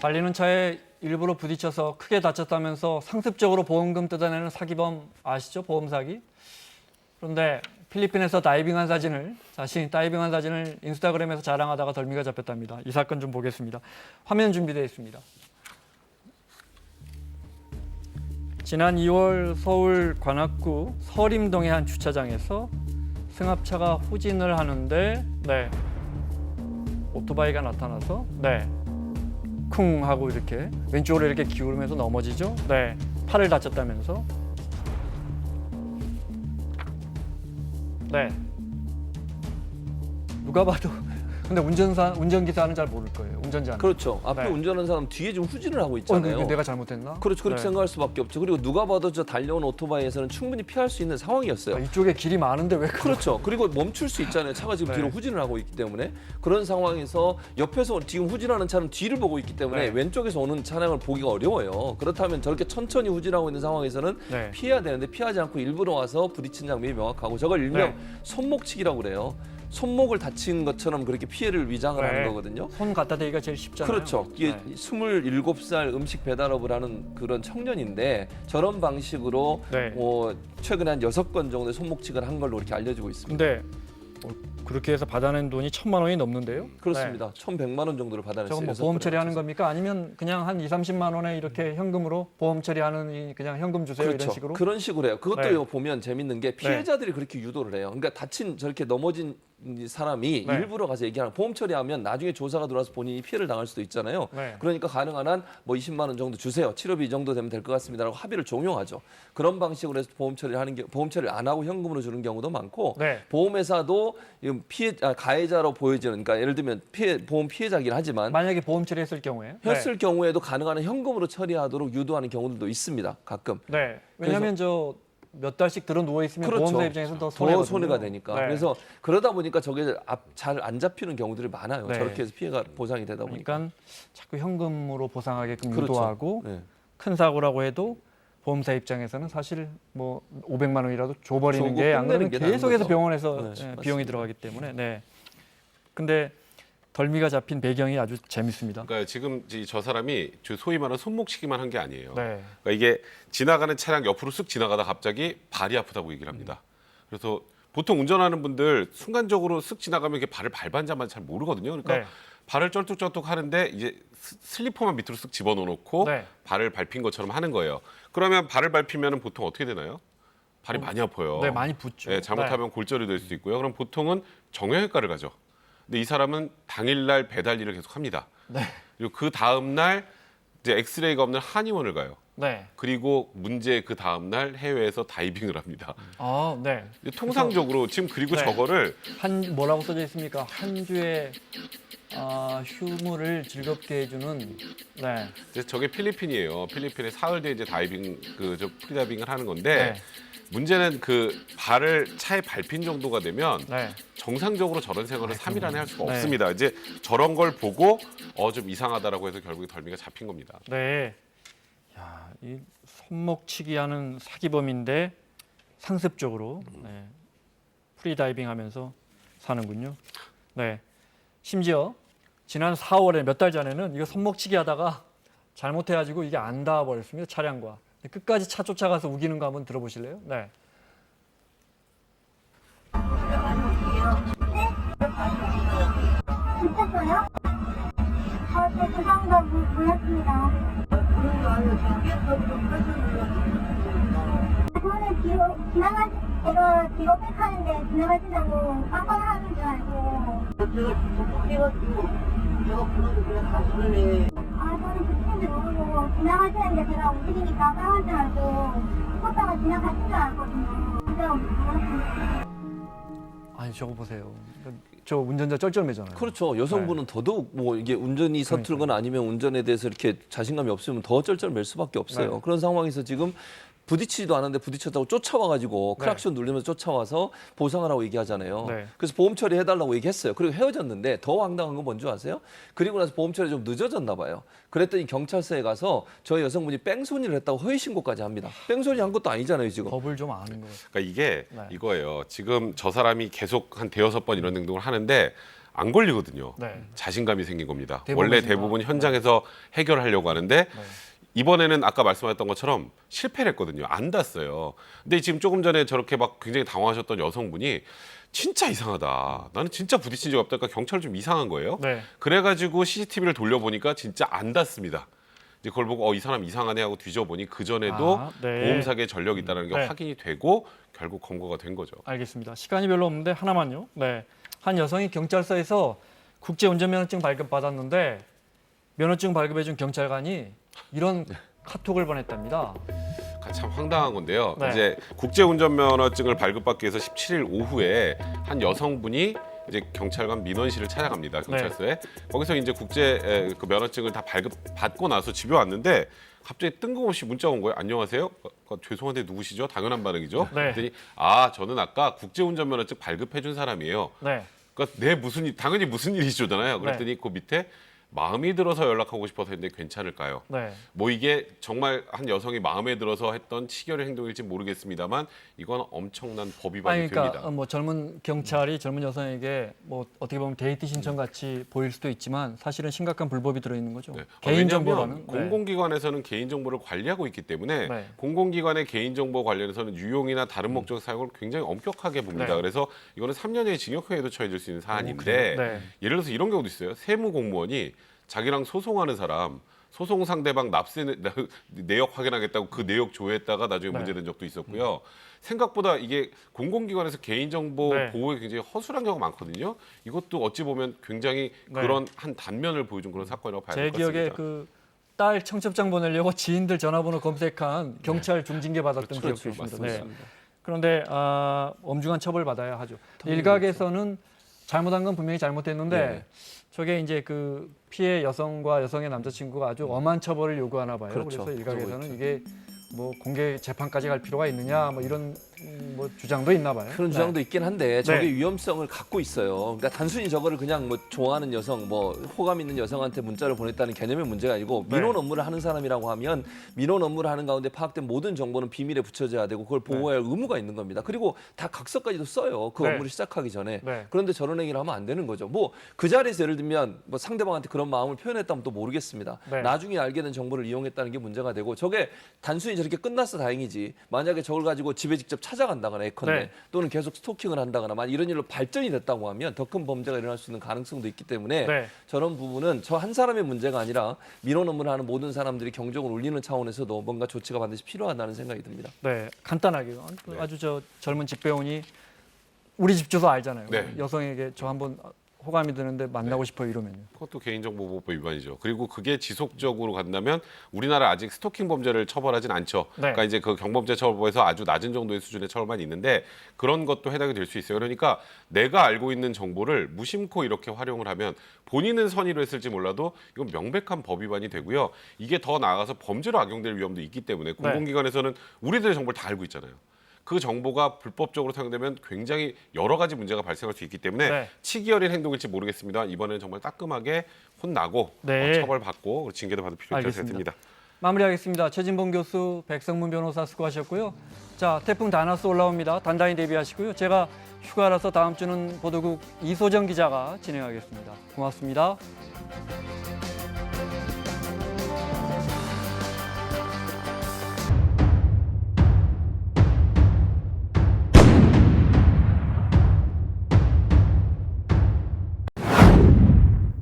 달리는 차에 일부러 부딪혀서 크게 다쳤다면서 상습적으로 보험금 뜯어내는 사기범 아시죠? 보험 사기. 그런데 필리핀에서 자신이 다이빙한 사진을 인스타그램에서 자랑하다가 덜미가 잡혔답니다. 이 사건 좀 보겠습니다. 화면 준비되어 있습니다. 지난 2월 서울 관악구 서림동의 한 주차장에서 승합차가 후진을 하는데 오토바이가 나타나서 쿵 하고 이렇게 왼쪽으로 이렇게 기울면서 넘어지죠. 팔을 다쳤다면서. 누가 봐도 근데 운전기사는 잘 모를 거예요. 운전자는. 그렇죠. 앞에 운전하는 사람 뒤에 좀 후진을 하고 있잖아요. 내가 잘못했나? 그렇죠. 그렇게 생각할 수밖에 없죠. 그리고 누가 봐도 저 달려온 오토바이에서는 충분히 피할 수 있는 상황이었어요. 이쪽에 길이 많은데 왜 그렇죠. 그리고 멈출 수 있잖아요. 차가 지금 뒤로 후진을 하고 있기 때문에. 그런 상황에서 옆에서 지금 후진하는 차는 뒤를 보고 있기 때문에 왼쪽에서 오는 차량을 보기가 어려워요. 그렇다면 저렇게 천천히 후진하고 있는 상황에서는 피해야 되는데 피하지 않고 일부러 와서 부딪힌 장면이 명확하고 저걸 일명 손목치기라고 그래요. 손목을 다친 것처럼 그렇게 피해를 위장을 하는 거거든요. 손 갖다 대기가 제일 쉽잖아요. 그렇죠. 이게 27살 음식 배달업을 하는 그런 청년인데 저런 방식으로 최근에 한 6건 정도의 손목치기를 한 걸로 이렇게 알려지고 있습니다. 근데 그렇게 해서 받아낸 돈이 1,000만 원이 넘는데요? 그렇습니다. 1,100만 원 정도를 받아냈어요. 저건 보험 처리하는 겁니까? 아니면 그냥 한 2, 30만 원에 이렇게 현금으로 보험 처리하는 그냥 현금 주세요 그렇죠. 이런 식으로? 그런 식으로 해요. 그것도 보면 재밌는 게 피해자들이 그렇게 유도를 해요. 그러니까 다친 저렇게 넘어진 사람이 일부러 가서 얘기하는 보험 처리하면 나중에 조사가 들어와서 본인이 피해를 당할 수도 있잖아요. 그러니까 가능한 한 뭐 20만 원 정도 주세요. 치료비 이 정도 되면 될 것 같습니다라고 합의를 종용하죠. 그런 방식으로 해서 보험 처리를 안 하고 현금으로 주는 경우도 많고 보험회사도 가해자로 보여지는 그러니까 예를 들면 보험 피해자긴 하지만 만약에 보험 처리했을 경우에 했을 경우에도 가능한 한 현금으로 처리하도록 유도하는 경우들도 있습니다. 가끔. 왜냐하면 몇 달씩 들어 누워 있으면 그렇죠. 보험사 입장에서는 더 손해가 되니까. 그래서 그러다 보니까 저게 잘 안 잡히는 경우들이 많아요. 저렇게 해서 피해가 보상이 되다 보니까. 그러니까 자꾸 현금으로 보상하게끔 그렇죠. 유도하고 큰 사고라고 해도 보험사 입장에서는 사실 뭐 500만 원이라도 줘버리는 게 안 그러면 계속해서 병원에서 비용이 들어가기 때문에. 근데 덜미가 잡힌 배경이 아주 재밌습니다. 그러니까 지금 저 사람이 소위 말하는 손목치기만 한 게 아니에요. 그러니까 이게 지나가는 차량 옆으로 쓱 지나가다 갑자기 발이 아프다고 얘기를 합니다. 그래서 보통 운전하는 분들 순간적으로 쓱 지나가면 이게 발을 밟았는지만 잘 모르거든요. 그러니까 발을 쩔뚝쩔뚝 하는데 이제 슬리퍼만 밑으로 쓱 집어넣고 발을 밟힌 것처럼 하는 거예요. 그러면 발을 밟히면 보통 어떻게 되나요? 발이 많이 아파요. 많이 붓죠. 잘못하면 골절이 될 수도 있고요. 그럼 보통은 정형외과를 가죠. 근데 이 사람은 당일날 배달 일을 계속 합니다. 그리고 그 다음날 이제 엑스레이가 없는 한의원을 가요. 그리고 문제 그 다음날 해외에서 다이빙을 합니다. 통상적으로 지금 그리고 저거를 뭐라고 써져 있습니까? 한 주에 휴무를 즐겁게 해주는. 저게 필리핀이에요. 필리핀의 사흘 뒤에 이제 다이빙 프리다이빙을 하는 건데. 문제는 그 발을 차에 밟힌 정도가 되면 정상적으로 저런 생활을 3일 안에 할 수가 없습니다. 이제 저런 걸 보고 좀 이상하다라고 해서 결국에 덜미가 잡힌 겁니다. 야, 이 손목치기 하는 사기범인데 상습적으로 프리다이빙 하면서 사는군요. 심지어 지난 4월에 몇 달 전에는 이거 손목치기 하다가 잘못해가지고 이게 안 닿아버렸습니다. 차량과. 끝까지 차 쫓아가서 우기는 거 한번 들어보실래요? 미쳤어요? 네, 죄송합니다. 몰랐습니다. 그거는 제가 뒤로 백하는데 지나가신다고 깜빡 하는 줄 알고. 저는 그친지 모르고 지나가시는데 제가 움직이니까 까만 줄 알고 걷다가 지나가신 줄 알거든요. 진짜 몰랐습니다. 아니 저거 보세요. 저 운전자 쩔쩔매잖아요. 그렇죠. 여성분은 더더욱 뭐 이게 운전이 서툴거나 아니면 운전에 대해서 이렇게 자신감이 없으면 더 쩔쩔맬 수밖에 없어요. 그런 상황에서 지금 부딪히지도 않았는데 부딪혔다고 쫓아와가지고 크락션 누르면서 쫓아와서 보상을 하고 얘기하잖아요. 그래서 보험 처리해달라고 얘기했어요. 그리고 헤어졌는데 더 황당한 건 뭔지 아세요? 그리고 나서 보험 처리 좀 늦어졌나 봐요. 그랬더니 경찰서에 가서 저 여성분이 뺑소니를 했다고 허위 신고까지 합니다. 뺑소니 한 것도 아니잖아요, 지금. 법을 좀 아는 거예요. 그러니까 이게 이거예요. 지금 저 사람이 계속 한 대여섯 번 이런 행동을 하는데 안 걸리거든요. 네. 자신감이 생긴 겁니다. 대부분 원래 생각. 대부분 현장에서 해결하려고 하는데 이번에는 아까 말씀하셨던 것처럼 실패를 했거든요. 안 닿았어요. 근데 지금 조금 전에 저렇게 막 굉장히 당황하셨던 여성분이 진짜 이상하다. 나는 진짜 부딪힌 적 없다. 그러니까 경찰 좀 이상한 거예요. 네. 그래가지고 CCTV를 돌려보니까 진짜 안 닿습니다. 이제 그걸 보고 이 사람 이상하네 하고 뒤져보니 그 전에도 네. 보험사기에 전력이 있다는 게 네. 확인이 되고 결국 검거가 된 거죠. 알겠습니다. 시간이 별로 없는데 하나만요. 네. 한 여성이 경찰서에서 국제운전면허증 발급받았는데 면허증 발급해준 경찰관이 이런 카톡을 보냈답니다. 참 황당한 건데요. 네. 이제 국제운전면허증을 발급받기 위해서 17일 오후에 한 여성분이 이제 경찰관 민원실을 찾아갑니다. 경찰서에. 거기서 이제 그 면허증을 다 발급받고 나서 집에 왔는데 갑자기 뜬금없이 문자가 온 거예요. 안녕하세요. 죄송한데 누구시죠? 당연한 반응이죠. 네. 그랬더니 저는 아까 국제운전면허증 발급해준 사람이에요. 네. 그러니까 당연히 무슨 일이시잖아요. 그랬더니 그 밑에 마음이 들어서 연락하고 싶어서 했는데 괜찮을까요? 네. 뭐 이게 정말 한 여성이 마음에 들어서 했던 치결의 행동일지 모르겠습니다만 이건 엄청난 법 위반이 그러니까 됩니다. 뭐 젊은 경찰이 젊은 여성에게 뭐 어떻게 보면 데이트 신청 같이 보일 수도 있지만 사실은 심각한 불법이 들어있는 거죠. 네. 개인정보라는. 왜냐하면 공공기관에서는 개인정보를 관리하고 있기 때문에 네. 공공기관의 개인정보 관련해서는 유용이나 다른 목적 사용을 굉장히 엄격하게 봅니다. 네. 그래서 이거는 3년의 징역형에도 처해질 수 있는 사안인데 그래요? 네. 예를 들어서 이런 경우도 있어요. 세무공무원이 자기랑 소송하는 사람 소송 상대방 납세 내역 확인하겠다고 그 내역 조회했다가 나중에 네. 문제된 적도 있었고요. 생각보다 이게 공공기관에서 개인정보 네. 보호에 굉장히 허술한 경우가 많거든요. 이것도 어찌 보면 굉장히 네. 그런 한 단면을 보여준 그런 사건이라고 봐야 제 될 것 같습니다. 기억에 그 딸 청첩장 보내려고 지인들 전화번호 검색한 경찰 중징계 받았던 기억도 있습니다. 네. 맞습니다. 그런데 엄중한 처벌 받아야 하죠. 일각에서는 잘못한 건 분명히 잘못했는데 네. 저게 이제 그 피해 여성과 여성의 남자친구가 아주 엄한 처벌을 요구하나 봐요. 그렇죠. 그래서 일각에서는 그렇죠. 이게 뭐 공개 재판까지 갈 필요가 있느냐 뭐 이런 뭐 주장도 있나 봐요. 그런 주장도 있긴 한데 저게 네. 위험성을 갖고 있어요. 그러니까 단순히 저거를 그냥 뭐 좋아하는 여성, 뭐 호감 있는 여성한테 문자를 보냈다는 개념의 문제가 아니고 네. 민원 업무를 하는 사람이라고 하면 민원 업무를 하는 가운데 파악된 모든 정보는 비밀에 붙여져야 되고 그걸 보호해야 할 의무가 있는 겁니다. 그리고 다 각서까지도 써요. 그 네. 업무를 시작하기 전에. 네. 그런데 저런 얘기를 하면 안 되는 거죠. 뭐 그 자리에서 예를 들면 뭐 상대방한테 그런 마음을 표현했다면 또 모르겠습니다. 네. 나중에 알게 된 정보를 이용했다는 게 문제가 되고 저게 단순히 저렇게 끝났어 다행이지. 만약에 저걸 가지고 집에 직접 찾아간다거나 예컨대 네. 또는 계속 스토킹을 한다거나 만약 이런 일로 발전이 됐다고 하면 더 큰 범죄가 일어날 수 있는 가능성도 있기 때문에 네. 저런 부분은 저 한 사람의 문제가 아니라 민원 업무를 하는 모든 사람들이 경적을 울리는 차원에서도 뭔가 조치가 반드시 필요하다는 생각이 듭니다. 네, 간단하게요. 네. 아주 저 젊은 집배원이 우리 집 주소 알잖아요. 네. 여성에게 저 한번 호감이 드는데 만나고 싶어요 이러면요. 그것도 개인정보보호법 위반이죠. 그리고 그게 지속적으로 간다면 우리나라 아직 스토킹 범죄를 처벌하진 않죠. 네. 그러니까 이제 그 경범죄 처벌법에서 아주 낮은 정도의 수준의 처벌만 있는데 그런 것도 해당이 될 수 있어요. 그러니까 내가 알고 있는 정보를 무심코 이렇게 활용을 하면 본인은 선의로 했을지 몰라도 이건 명백한 법 위반이 되고요. 이게 더 나아가서 범죄로 악용될 위험도 있기 때문에 공공기관에서는 우리들의 정보를 다 알고 있잖아요. 그 정보가 불법적으로 사용되면 굉장히 여러 가지 문제가 발생할 수 있기 때문에 네. 치기 어린 행동일지 모르겠습니다. 이번에는 정말 따끔하게 혼나고 네. 처벌받고 징계도 받을 필요가 있다고 알겠습니다. 생각됩니다. 마무리하겠습니다. 최진봉 교수, 백성문 변호사 수고하셨고요. 자, 태풍 다나스 올라옵니다. 단단히 대비하시고요. 제가 휴가라서 다음 주는 보도국 이소정 기자가 진행하겠습니다. 고맙습니다.